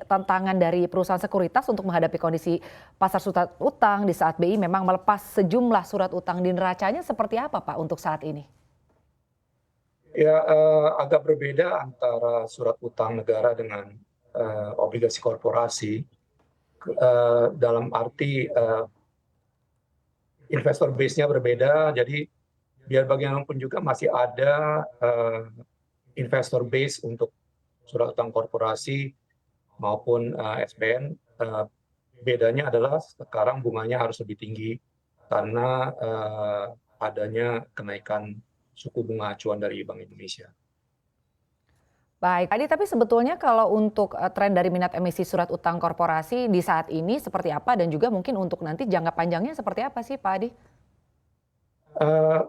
tantangan dari perusahaan sekuritas untuk menghadapi kondisi pasar surat utang di saat BI memang melepas sejumlah surat utang di neracanya seperti apa Pak untuk saat ini? Ya, agak berbeda antara surat utang negara dengan obligasi korporasi, dalam arti investor base-nya berbeda, jadi biar bagaimanapun juga masih ada investor base untuk surat utang korporasi maupun SBN. Bedanya adalah sekarang bunganya harus lebih tinggi karena adanya kenaikan suku bunga acuan dari Bank Indonesia. Baik, tadi tapi sebetulnya kalau untuk tren dari minat emisi surat utang korporasi di saat ini seperti apa dan juga mungkin untuk nanti jangka panjangnya seperti apa sih Pak Adi? Eh,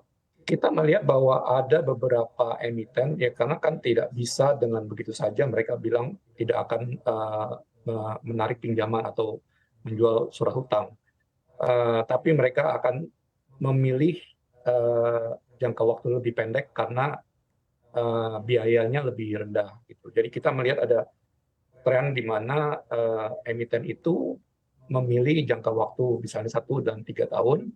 Kita melihat bahwa ada beberapa emiten, ya karena kan tidak bisa dengan begitu saja mereka bilang tidak akan menarik pinjaman atau menjual surat hutang. Tapi mereka akan memilih jangka waktu lebih pendek karena biayanya lebih rendah. Gitu. Jadi kita melihat ada tren di mana emiten itu memilih jangka waktu misalnya 1 dan 3 tahun,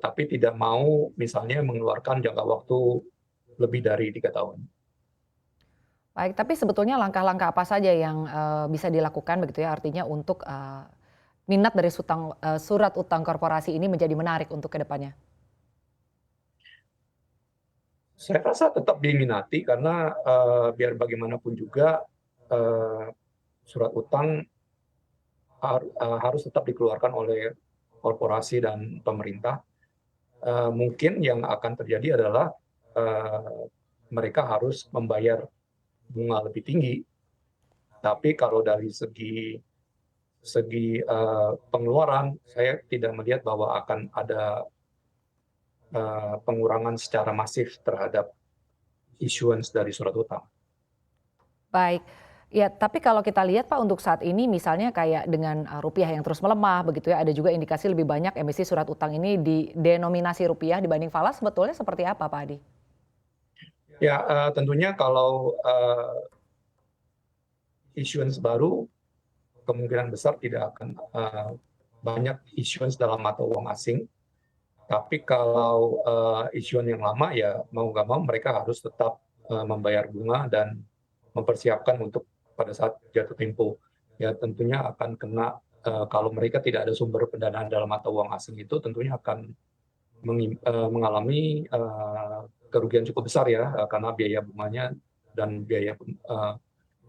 tapi tidak mau misalnya mengeluarkan jangka waktu lebih dari 3 tahun. Baik, tapi sebetulnya langkah-langkah apa saja yang bisa dilakukan begitu ya artinya untuk minat dari surat utang korporasi ini menjadi menarik untuk kedepannya? Saya rasa tetap diminati karena biar bagaimanapun juga eh, surat utang harus tetap dikeluarkan oleh korporasi dan pemerintah. Mungkin yang akan terjadi adalah eh, mereka harus membayar bunga lebih tinggi. Tapi kalau dari segi segi pengeluaran, saya tidak melihat bahwa akan ada pengurangan secara masif terhadap issuance dari surat utang. Baik, ya tapi kalau kita lihat Pak untuk saat ini misalnya kayak dengan rupiah yang terus melemah begitu ya, ada juga indikasi lebih banyak emisi surat utang ini di denominasi rupiah dibanding falas sebetulnya seperti apa Pak Adi? Ya, tentunya kalau issuance baru, kemungkinan besar tidak akan banyak issuance dalam mata uang asing. Tapi kalau issuance yang lama, ya mau nggak mau mereka harus tetap membayar bunga dan mempersiapkan untuk pada saat jatuh tempo. Ya tentunya akan kena, kalau mereka tidak ada sumber pendanaan dalam mata uang asing itu tentunya akan mengalami kerugian cukup besar ya, karena biaya bunganya dan biaya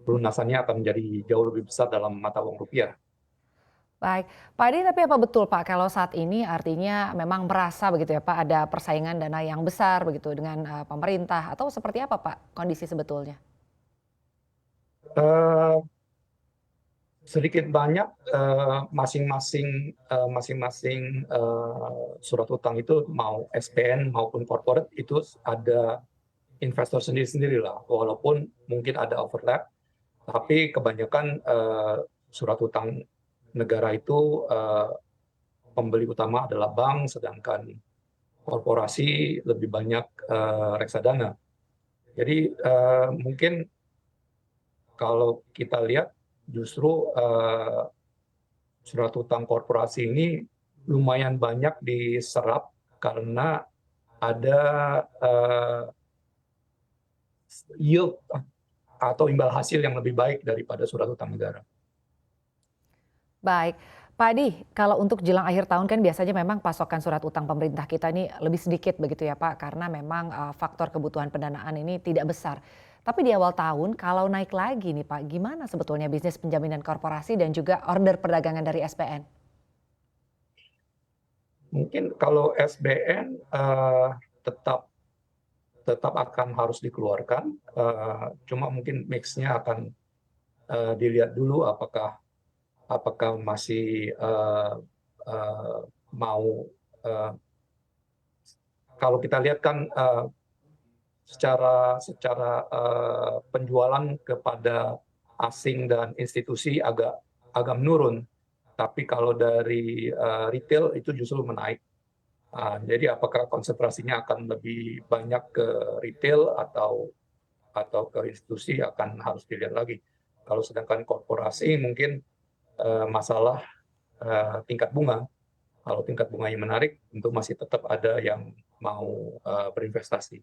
pelunasannya akan menjadi jauh lebih besar dalam mata uang rupiah. Baik, Pak Adi tapi apa betul Pak kalau saat ini artinya memang merasa begitu ya Pak ada persaingan dana yang besar begitu dengan pemerintah atau seperti apa Pak kondisi sebetulnya? Eh, Sedikit banyak masing-masing surat utang itu mau SPN maupun corporate itu ada investor sendiri-sendiri lah, walaupun mungkin ada overlap, tapi kebanyakan surat utang negara itu pembeli utama adalah bank, sedangkan korporasi lebih banyak reksadana. Jadi mungkin kalau kita lihat justru surat utang korporasi ini lumayan banyak diserap karena ada yield atau imbal hasil yang lebih baik daripada surat utang negara. Baik, Pak Adi, kalau untuk jelang akhir tahun kan biasanya memang pasokan surat utang pemerintah kita ini lebih sedikit begitu ya Pak, karena memang faktor kebutuhan pendanaan ini tidak besar. Tapi di awal tahun kalau naik lagi nih Pak, gimana sebetulnya bisnis penjaminan korporasi dan juga order perdagangan dari SPN? Mungkin kalau SBN tetap tetap akan harus dikeluarkan, cuma mungkin mix-nya akan dilihat dulu apakah masih mau, kalau kita lihat kan secara penjualan kepada asing dan institusi agak agak menurun. Tapi kalau dari retail itu justru menaik. Jadi apakah konsentrasinya akan lebih banyak ke retail atau ke institusi akan harus dilihat lagi. Kalau sedangkan korporasi mungkin masalah tingkat bunga. Kalau tingkat bunganya menarik, tentu masih tetap ada yang mau berinvestasi.